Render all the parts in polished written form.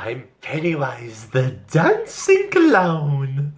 I'm Pennywise the Dancing Clown.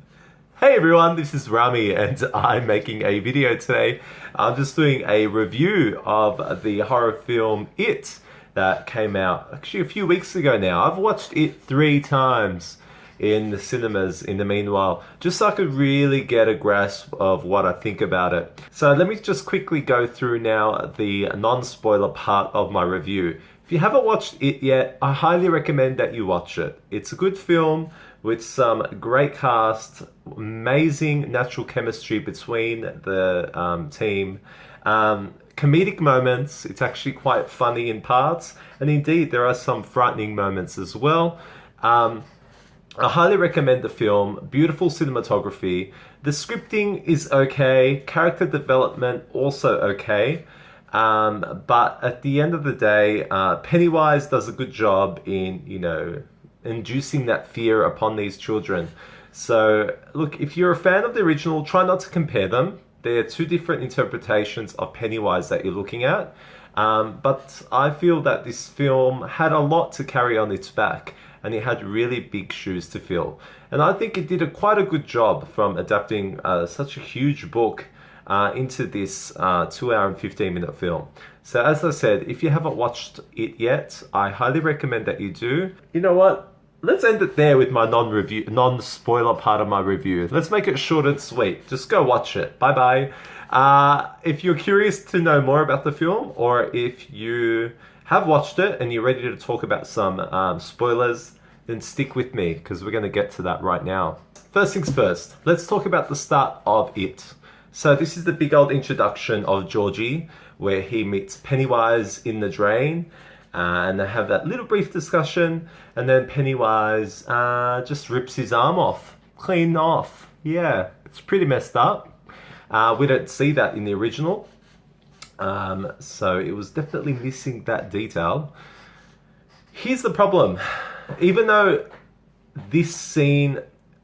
Hey everyone, this is Rami and I'm making a video today. I'm just doing a review of the horror film It that came out actually a few weeks ago now. I've watched it 3 times in the cinemas in the meanwhile, just so I could really get a grasp of what I think about it. So let me just quickly go through now the non-spoiler part of my review. If you haven't watched it yet, I highly recommend that you watch it. It's a good film with some great cast, amazing natural chemistry between the team, comedic moments. It's actually quite funny in parts, and indeed there are some frightening moments as well. I highly recommend the film. Beautiful cinematography. The scripting is okay. Character development also okay. But at the end of the day, Pennywise does a good job in, inducing that fear upon these children. So, look, if you're a fan of the original, try not to compare them. There are 2 different interpretations of Pennywise that you're looking at. But I feel that this film had a lot to carry on its back, and it had really big shoes to fill. And I think it did quite a good job from adapting such a huge book into this 2-hour and 15-minute film. So as I said, if you haven't watched it yet, I highly recommend that you do. You know what? Let's end it there with my non-spoiler part of my review. Let's make it short and sweet. Just go watch it. Bye-bye. If you're curious to know more about the film, or if you have watched it and you're ready to talk about some spoilers, then stick with me, because we're going to get to that right now. First things first, let's talk about the start of It. So this is the big old introduction of Georgie, where he meets Pennywise in the drain, and they have that little brief discussion, and then Pennywise just rips his arm off, clean off. Yeah, it's pretty messed up. We don't see that in the original, so it was definitely missing that detail. Here's the problem. Even though this scene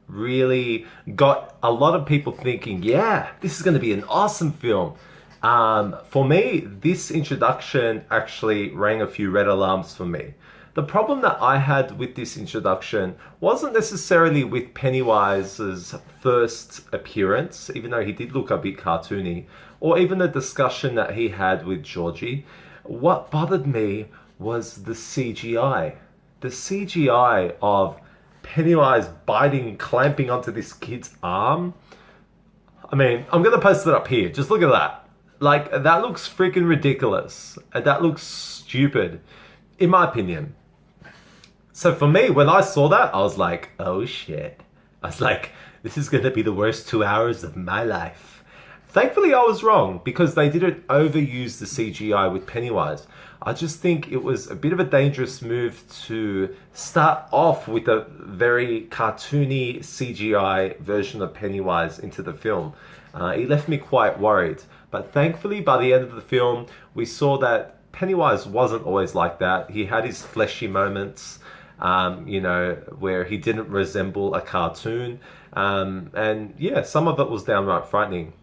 really got a lot of people thinking, yeah, this is going to be an awesome film. For me, this introduction actually rang a few red alarms for me. The problem that I had with this introduction wasn't necessarily with Pennywise's first appearance, even though he did look a bit cartoony, or even the discussion that he had with Georgie. What bothered me was the CGI. The CGI of Pennywise biting, clamping onto this kid's arm. I mean, I'm going to post it up here. Just look at that. Like, that looks freaking ridiculous. That looks stupid, in my opinion. So for me, when I saw that, I was like, oh shit. I was like, this is going to be the worst 2 hours of my life. Thankfully, I was wrong, because they didn't overuse the CGI with Pennywise. I just think it was a bit of a dangerous move to start off with a very cartoony CGI version of Pennywise into the film. It left me quite worried. But thankfully, by the end of the film, we saw that Pennywise wasn't always like that. He had his fleshy moments, where he didn't resemble a cartoon. And yeah, some of it was downright frightening.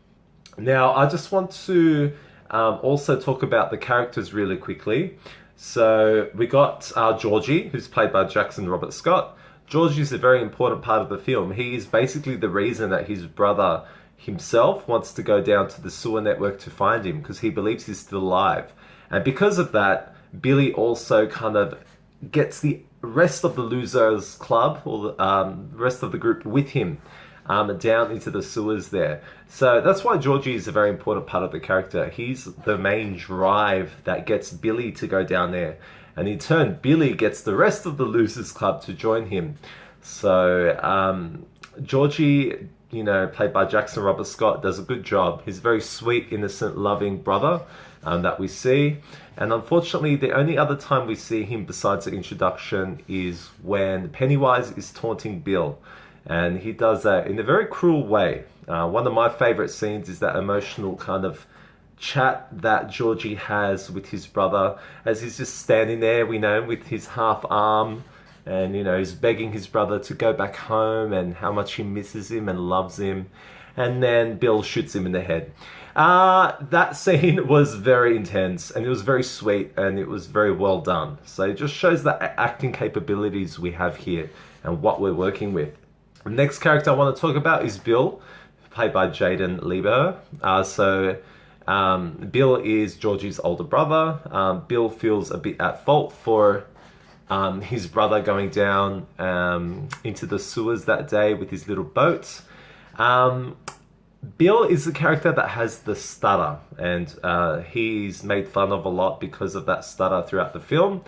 Now, I just want to also talk about the characters really quickly. So we got Georgie, who's played by Jackson Robert Scott. Georgie is a very important part of the film. He is basically the reason that his brother himself wants to go down to the sewer network to find him, because he believes he's still alive. And because of that, Billy also kind of gets the rest of the Losers Club, or the rest of the group, with him down into the sewers there. So that's why Georgie is a very important part of the character. He's the main drive that gets Billy to go down there. And in turn, Billy gets the rest of the Losers Club to join him. So Georgie, played by Jackson Robert Scott, does a good job. He's a very sweet, innocent, loving brother that we see. And unfortunately, the only other time we see him besides the introduction is when Pennywise is taunting Bill. And he does that in a very cruel way. One of my favorite scenes is that emotional kind of chat that Georgie has with his brother as he's just standing there, with his half arm, and he's begging his brother to go back home and how much he misses him and loves him. And then Bill shoots him in the head. That scene was very intense and it was very sweet and it was very well done. So it just shows the acting capabilities we have here and what we're working with. The next character I want to talk about is Bill, played by Jaden Lieber. Bill is Georgie's older brother. Bill feels a bit at fault for his brother going down into the sewers that day with his little boat. Bill is a character that has the stutter, and he's made fun of a lot because of that stutter throughout the film.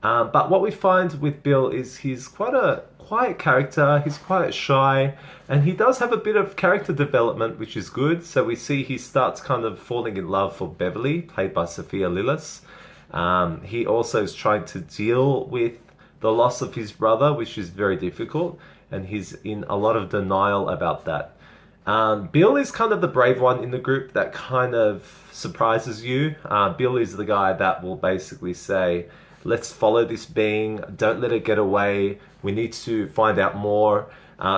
But what we find with Bill is he's quite a quiet character, he's quite shy, and he does have a bit of character development, which is good. So we see he starts kind of falling in love for Beverly, played by Sophia Lillis. He also is trying to deal with the loss of his brother, which is very difficult, and he's in a lot of denial about that. Bill is kind of the brave one in the group that kind of surprises you. Bill is the guy that will basically say, let's follow this being, don't let it get away, we need to find out more.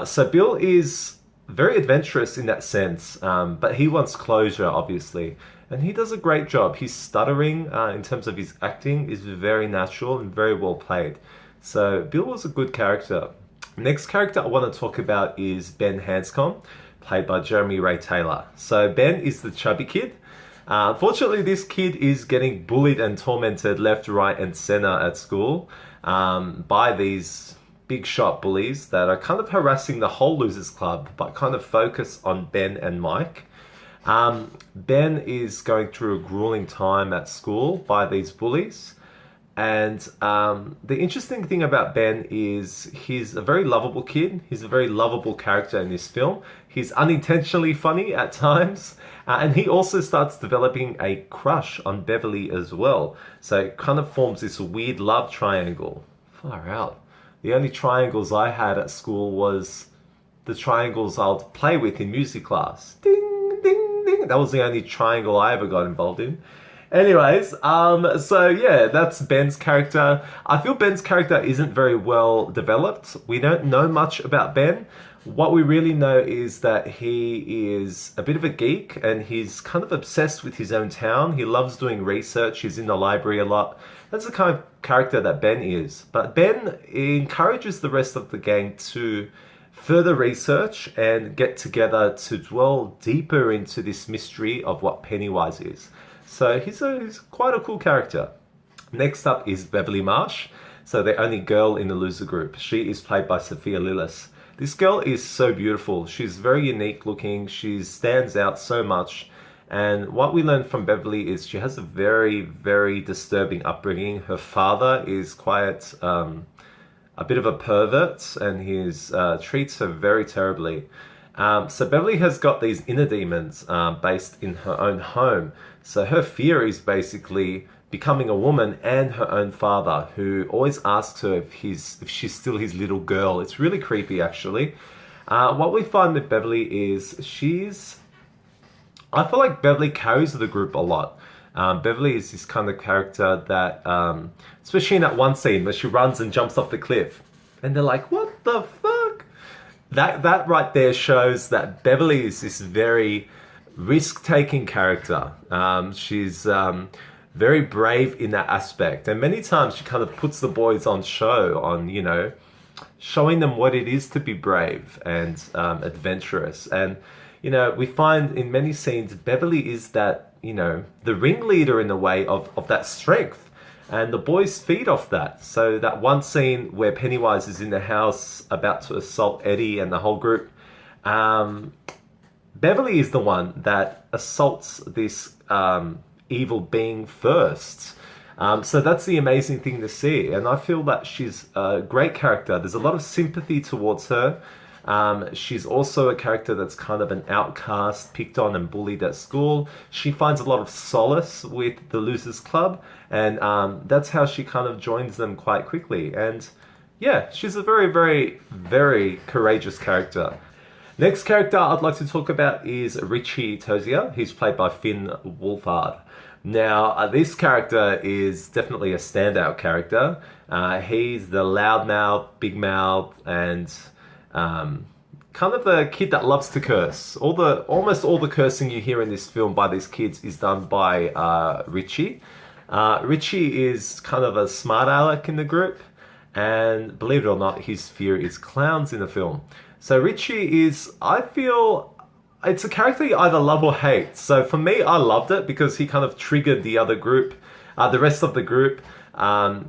So Bill is very adventurous in that sense, but he wants closure, obviously. And he does a great job. His stuttering, in terms of his acting, is very natural and very well played. So Bill was a good character. Next character I want to talk about is Ben Hanscom, played by Jeremy Ray Taylor. So Ben is the chubby kid. Unfortunately, this kid is getting bullied and tormented left, right, and center at school by these big shot bullies that are kind of harassing the whole Losers Club, but kind of focus on Ben and Mike. Ben is going through a grueling time at school by these bullies. And the interesting thing about Ben is he's a very lovable kid. He's a very lovable character in this film. He's unintentionally funny at times. And he also starts developing a crush on Beverly as well. So it kind of forms this weird love triangle. Far out. The only triangles I had at school was the triangles I'd play with in music class. Ding, ding, ding. That was the only triangle I ever got involved in. Anyways, so yeah, that's Ben's character. I feel Ben's character isn't very well developed. We don't know much about Ben. What we really know is that he is a bit of a geek and he's kind of obsessed with his own town. He loves doing research. He's in the library a lot. That's the kind of character that Ben is. But Ben encourages the rest of the gang to further research and get together to dwell deeper into this mystery of what Pennywise is. So he's quite a cool character. Next up is Beverly Marsh. So the only girl in the loser group. She is played by Sophia Lillis. This girl is so beautiful. She's very unique looking. She stands out so much. And what we learn from Beverly is she has a very, very disturbing upbringing. Her father is quite a bit of a pervert and he treats her very terribly. So Beverly has got these inner demons based in her own home. So her fear is basically becoming a woman and her own father, who always asks her if she's still his little girl. It's really creepy, actually. What we find with Beverly is I feel like Beverly carries the group a lot. Beverly is this kind of character that, especially in that one scene where she runs and jumps off the cliff, and they're like, "What the fuck?" That right there shows that Beverly is this very risk-taking character. She's very brave in that aspect, and many times she kind of puts the boys on show on, showing them what it is to be brave and adventurous. And we find in many scenes Beverly is that, the ringleader in a way of that strength. And the boys feed off that. So that one scene where Pennywise is in the house about to assault Eddie and the whole group, Beverly is the one that assaults this evil being first. So that's the amazing thing to see. And I feel that she's a great character. There's a lot of sympathy towards her. She's also a character that's kind of an outcast, picked on and bullied at school. She finds a lot of solace with the Losers Club, and that's how she kind of joins them quite quickly. And yeah, she's a very, very, very courageous character. Next character I'd like to talk about is Richie Tozier. He's played by Finn Wolfhard. Now, this character is definitely a standout character. He's the loudmouth, big mouth, and kind of a kid that loves to curse. Almost all the cursing you hear in this film by these kids is done by Richie. Richie is kind of a smart aleck in the group, and believe it or not, his fear is clowns in the film. So Richie is, I feel, it's a character you either love or hate. So for me, I loved it because he kind of triggered the other group, the rest of the group.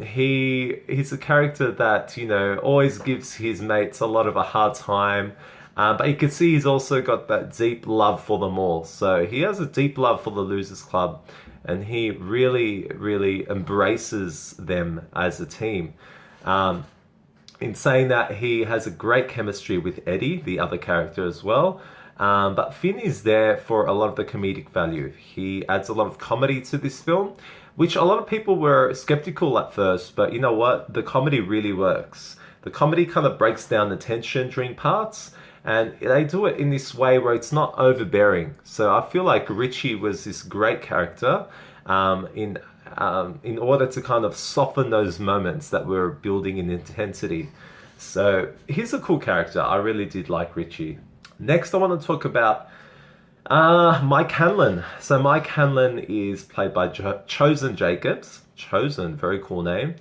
He's a character that, you know, always gives his mates a lot of a hard time. But you can see he's also got that deep love for them all. So he has a deep love for the Losers Club, and he really, really embraces them as a team. In saying that, he has a great chemistry with Eddie, the other character as well. But Finn is there for a lot of the comedic value. He adds a lot of comedy to this film, which a lot of people were skeptical at first, but you know what? The comedy really works. The comedy kind of breaks down the tension during parts, and they do it in this way where it's not overbearing. So I feel like Richie was this great character in order to kind of soften those moments that were building in intensity. So he's a cool character. I really did like Richie. Next, I want to talk about Mike Hanlon. So Mike Hanlon is played by Chosen Jacobs. Chosen, very cool name.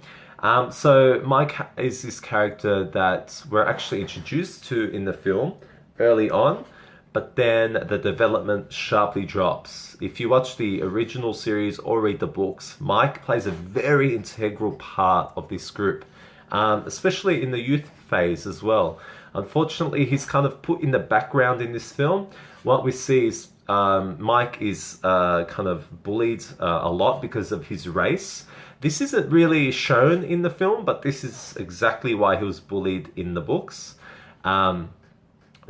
So Mike is this character that we're actually introduced to in the film early on, but then the development sharply drops. If you watch the original series or read the books, Mike plays a very integral part of this group, especially in the youth phase as well. Unfortunately, he's kind of put in the background in this film. What we see is Mike is kind of bullied a lot because of his race. This isn't really shown in the film, but this is exactly why he was bullied in the books.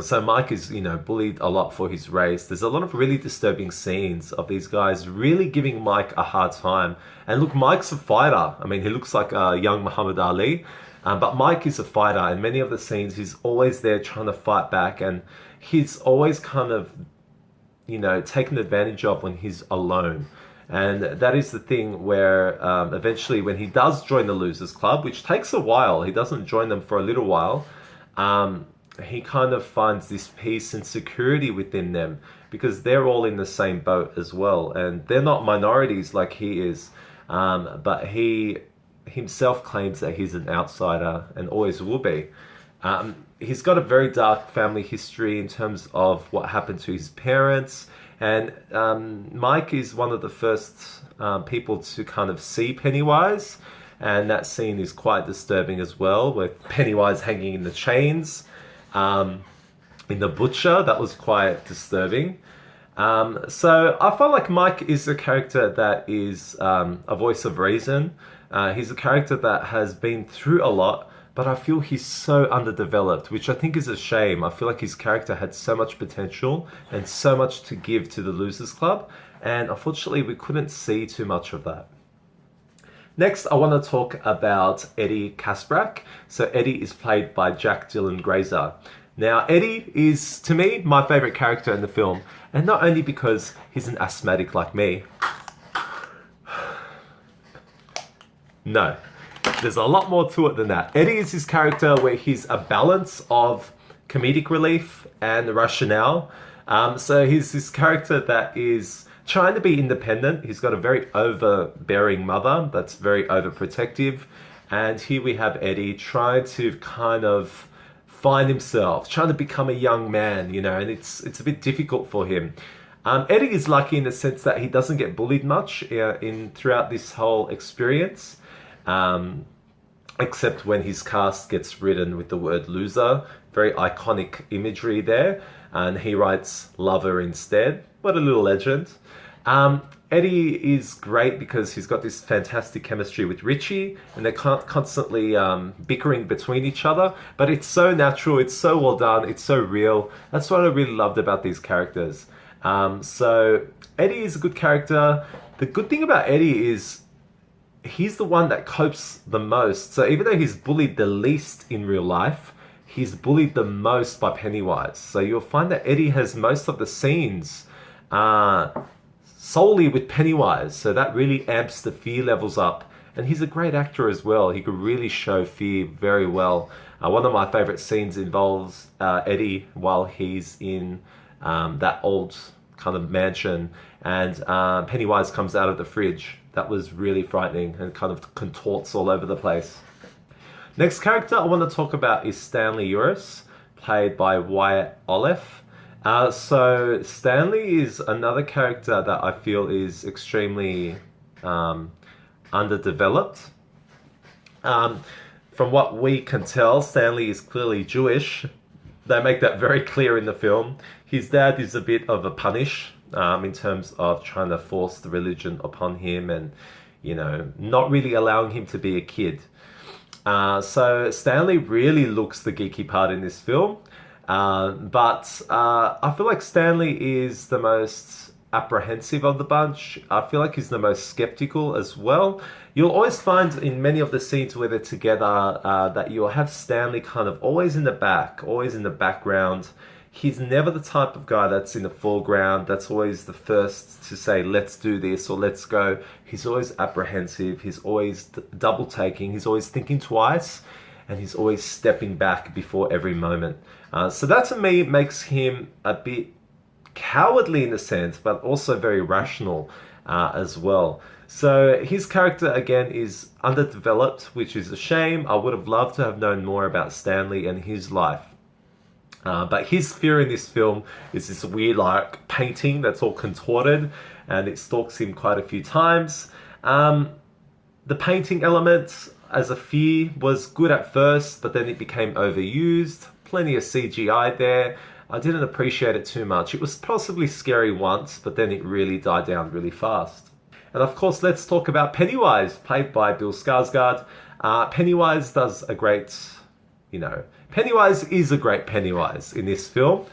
So Mike is, you know, bullied a lot for his race. There's a lot of really disturbing scenes of these guys really giving Mike a hard time. And look, Mike's a fighter. I mean, he looks like a young Muhammad Ali. But Mike is a fighter, and many of the scenes he's always there trying to fight back, and he's always kind of, you know, taken advantage of when he's alone. And that is the thing where eventually when he does join the Losers Club, which takes a while, he doesn't join them for a little while, he kind of finds this peace and security within them because they're all in the same boat as well. And they're not minorities like he is, but he himself claims that he's an outsider and always will be. He's got a very dark family history in terms of what happened to his parents, and Mike is one of the first people to kind of see Pennywise, and that scene is quite disturbing as well, with Pennywise hanging in the chains in the butcher. That was quite disturbing. So I feel like Mike is a character that is a voice of reason. He's a character that has been through a lot, but I feel he's so underdeveloped, which I think is a shame. I feel like his character had so much potential and so much to give to the Losers Club, and unfortunately we couldn't see too much of that. Next, I want to talk about Eddie Kasprak. So Eddie is played by Jack Dylan Grazer. Now, Eddie is, to me, my favorite character in the film, and not only because he's an asthmatic like me. No, there's a lot more to it than that. Eddie is his character where he's a balance of comedic relief and rationale. So he's this character that is trying to be independent. He's got a very overbearing mother that's very overprotective. And here we have Eddie trying to kind of find himself, trying to become a young man, you know, and it's a bit difficult for him. Eddie is lucky in the sense that he doesn't get bullied much throughout this whole experience. Except when his cast gets written with the word loser. Very iconic imagery there. And he writes lover instead. What a little legend. Eddie is great because he's got this fantastic chemistry with Richie, and they're constantly bickering between each other, but it's so natural, it's so well done, it's so real. That's what I really loved about these characters. So Eddie is a good character. The good thing about Eddie is he's the one that copes the most. So even though he's bullied the least in real life, he's bullied the most by Pennywise. So you'll find that Eddie has most of the scenes solely with Pennywise. So that really amps the fear levels up. And he's a great actor as well. He could really show fear very well. One of my favorite scenes involves Eddie while he's in that old kind of mansion, and Pennywise comes out of the fridge. That was really frightening and kind of contorts all over the place. Next character I want to talk about is Stanley Uris, played by Wyatt Oleff. So Stanley is another character that I feel is extremely underdeveloped. From what we can tell, Stanley is clearly Jewish. They make that very clear in the film. His dad is a bit of a punish in terms of trying to force the religion upon him and, you know, not really allowing him to be a kid. So Stanley really looks the geeky part in this film. But I feel like Stanley is the most apprehensive of the bunch. I feel like he's the most skeptical as well. You'll always find in many of the scenes where they're together that you'll have Stanley kind of always in the back, always in the background. He's never the type of guy that's in the foreground, that's always the first to say, let's do this or let's go. He's always apprehensive. He's always double taking. He's always thinking twice, and he's always stepping back before every moment. So that to me makes him a bit cowardly in a sense, but also very rational as well. So his character again is underdeveloped, which is a shame. I would have loved to have known more about Stanley and his life. But his fear in this film is this weird like painting that's all contorted, and it stalks him quite a few times. The painting element as a fear was good at first, but then it became overused. Plenty of CGI there. I didn't appreciate it too much. It was possibly scary once, but then it really died down really fast. And of course, let's talk about Pennywise, played by Bill Skarsgård. Pennywise does a great, Pennywise is a great Pennywise in this film.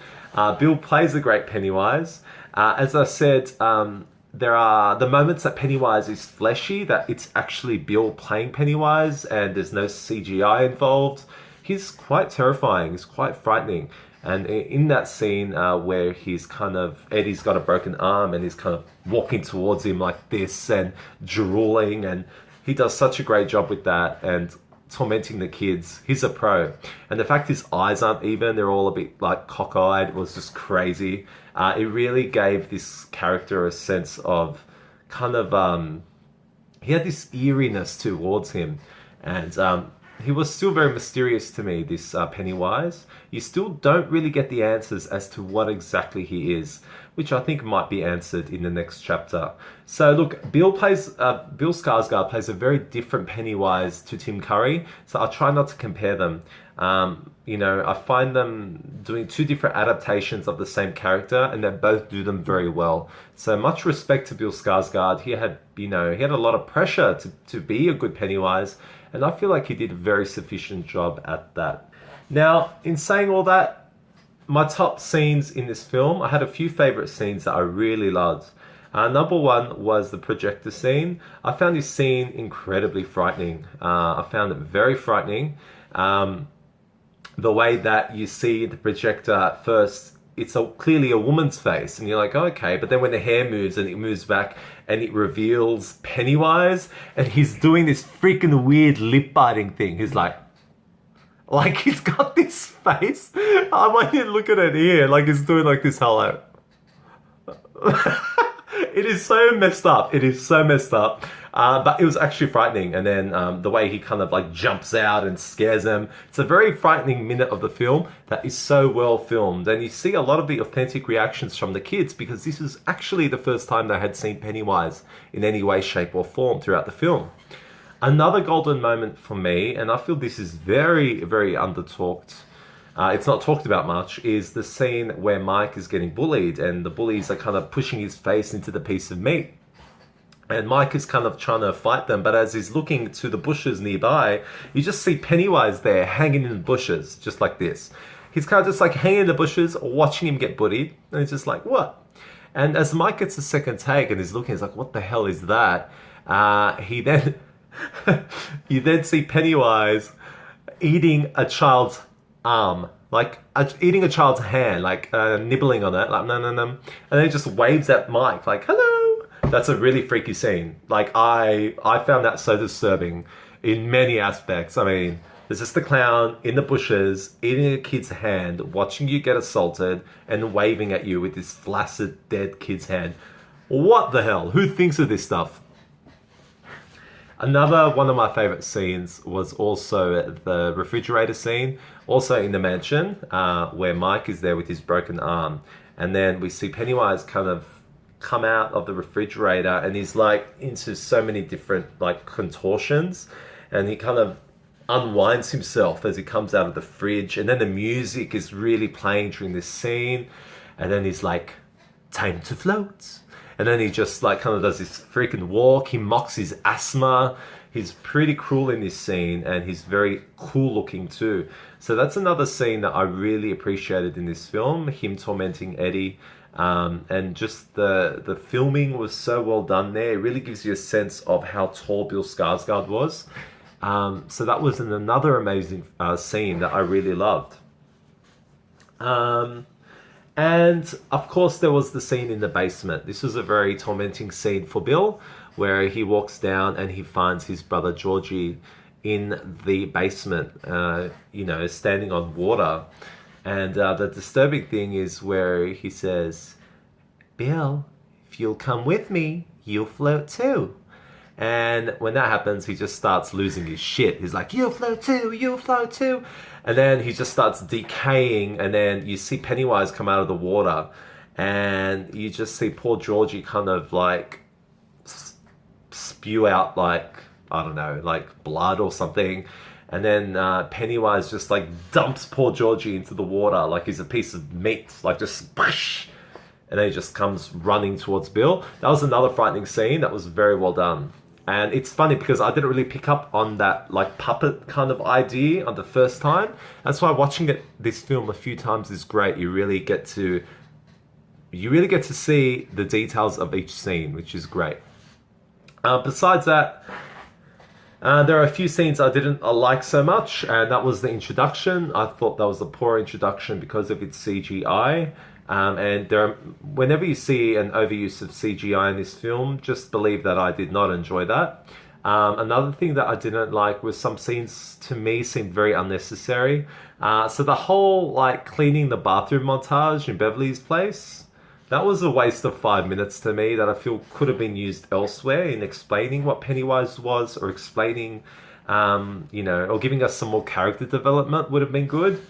Bill plays a great Pennywise. As I said, there are the moments that Pennywise is fleshy, that it's actually Bill playing Pennywise and there's no CGI involved. He's quite terrifying, he's quite frightening. And in that scene where Eddie's got a broken arm and he's kind of walking towards him like this and drooling, and he does such a great job with that and tormenting the kids. He's a pro. And the fact his eyes aren't even, they're all a bit like cockeyed, was just crazy. It really gave this character a sense of he had this eeriness towards him. And he was still very mysterious to me, this Pennywise. You still don't really get the answers as to what exactly he is, which I think might be answered in the next chapter. So look, Bill Skarsgård plays a very different Pennywise to Tim Curry, so I'll try not to compare them. I find them doing two different adaptations of the same character, and they both do them very well. So much respect to Bill Skarsgård. He had a lot of pressure to be a good Pennywise, and I feel like he did a very sufficient job at that. Now, in saying all that, my top scenes in this film, I had a few favorite scenes that I really loved. Number one was the projector scene. I found this scene incredibly frightening. I found it very frightening. The way that you see the projector at first, it's clearly a woman's face, and you're like, oh, okay, but then when the hair moves and it moves back and it reveals Pennywise, and he's doing this freaking weird lip biting thing. He's like he's got this face. I want you to look at it here, like he's doing like this hello. It is so messed up. It is so messed up. But it was actually frightening. And then the way he kind of like jumps out and scares them. It's a very frightening minute of the film that is so well filmed. And you see a lot of the authentic reactions from the kids, because this is actually the first time they had seen Pennywise in any way, shape or form throughout the film. Another golden moment for me, and I feel this is very, very under-talked, it's not talked about much, is the scene where Mike is getting bullied and the bullies are kind of pushing his face into the piece of meat. And Mike is kind of trying to fight them, but as he's looking to the bushes nearby, you just see Pennywise there hanging in the bushes, just like this. He's kind of just like hanging in the bushes, watching him get bullied, and he's just like, what? And as Mike gets a second take and he's looking, he's like, what the hell is that? You then see Pennywise eating a child's arm, eating a child's hand, nibbling on it, like no, and then he just waves at Mike, like hello, That's a really freaky scene. Like I found that so disturbing in many aspects. I mean, there's just the clown in the bushes eating a kid's hand, watching you get assaulted, and waving at you with this flaccid dead kid's hand. What the hell? Who thinks of this stuff? Another one of my favorite scenes was also the refrigerator scene, also in the mansion, where Mike is there with his broken arm. And then we see Pennywise kind of come out of the refrigerator and he's like into so many different like contortions, and he kind of unwinds himself as he comes out of the fridge. And then the music is really playing during this scene. And then he's like, time to float. And then he just like kind of does this freaking walk. He mocks his asthma. He's pretty cruel in this scene, and he's very cool looking too. So that's another scene that I really appreciated in this film, him tormenting Eddie. And just the filming was so well done there. It really gives you a sense of how tall Bill Skarsgård was. So that was another amazing scene that I really loved. And of course, there was the scene in the basement. This was a very tormenting scene for Bill, where he walks down and he finds his brother Georgie in the basement, standing on water. And the disturbing thing is where he says, Bill, if you'll come with me, you'll float too. And when that happens, he just starts losing his shit. He's like, you'll float too, you'll float too. And then he just starts decaying. And then you see Pennywise come out of the water. And you just see poor Georgie kind of like spew out like, I don't know, like blood or something. And then Pennywise just like dumps poor Georgie into the water like he's a piece of meat. Like just push. And then he just comes running towards Bill. That was another frightening scene. That was very well done. And it's funny because I didn't really pick up on that like puppet kind of idea on the first time. That's why watching this film a few times is great. You really get to see the details of each scene, which is great. Besides that, there are a few scenes I didn't like so much, and that was the introduction. I thought that was a poor introduction because of its CGI. Whenever you see an overuse of CGI in this film, just believe that I did not enjoy that. Another thing that I didn't like was some scenes to me seemed very unnecessary. So the whole like cleaning the bathroom montage in Beverly's place, that was a waste of 5 minutes to me that I feel could have been used elsewhere in explaining what Pennywise was, or explaining, or giving us some more character development would have been good.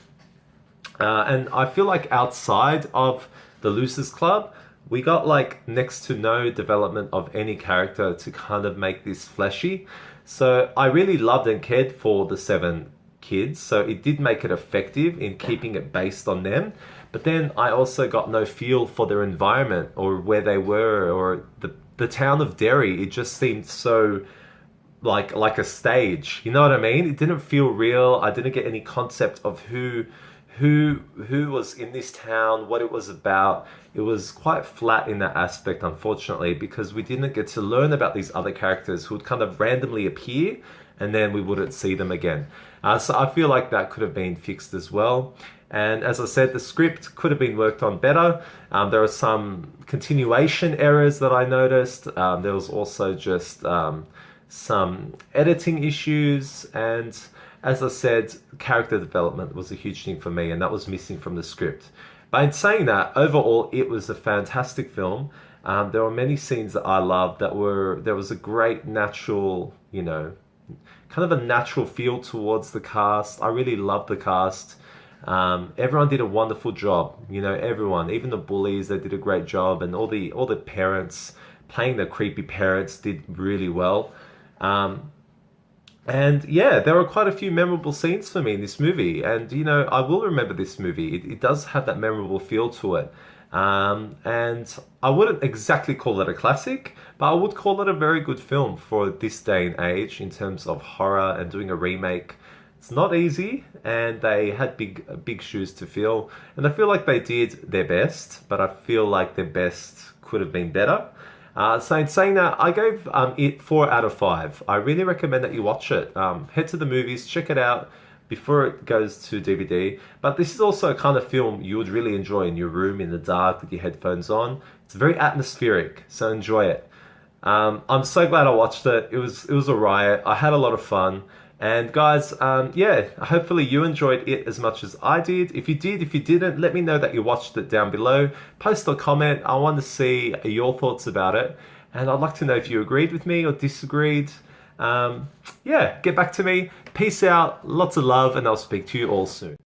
And I feel like outside of the Losers Club, we got like next to no development of any character to kind of make this fleshy. So I really loved and cared for the 7 kids. So it did make it effective in keeping it based on them. But then I also got no feel for their environment or where they were, or the town of Derry. It just seemed so like a stage. You know what I mean? It didn't feel real. I didn't get any concept of who was in this town, what it was about. It was quite flat in that aspect, unfortunately, because we didn't get to learn about these other characters who would kind of randomly appear and then we wouldn't see them again. So I feel like that could have been fixed as well. And as I said, the script could have been worked on better. There are some continuation errors that I noticed. There was also just some editing issues, and as I said, character development was a huge thing for me, and that was missing from the script. But in saying that, overall, it was a fantastic film. There were many scenes that I loved there was a great natural, kind of a natural feel towards the cast. I really loved the cast. Everyone did a wonderful job. Everyone, even the bullies, they did a great job, and all the parents playing the creepy parents did really well. And yeah, there were quite a few memorable scenes for me in this movie. And, I will remember this movie. It does have that memorable feel to it. And I wouldn't exactly call it a classic, but I would call it a very good film for this day and age in terms of horror and doing a remake. It's not easy, and they had big shoes to fill. And I feel like they did their best, but I feel like their best could have been better. So in saying that, I gave it 4 out of 5. I really recommend that you watch it. Head to the movies, check it out before it goes to DVD. But this is also a kind of film you would really enjoy in your room in the dark with your headphones on. It's very atmospheric, so enjoy it. I'm so glad I watched it. It was a riot. I had a lot of fun. And guys, yeah, hopefully you enjoyed it as much as I did. If you didn't, let me know that you watched it down below. Post a comment. I want to see your thoughts about it. And I'd like to know if you agreed with me or disagreed. Yeah, get back to me. Peace out. Lots of love, and I'll speak to you all soon.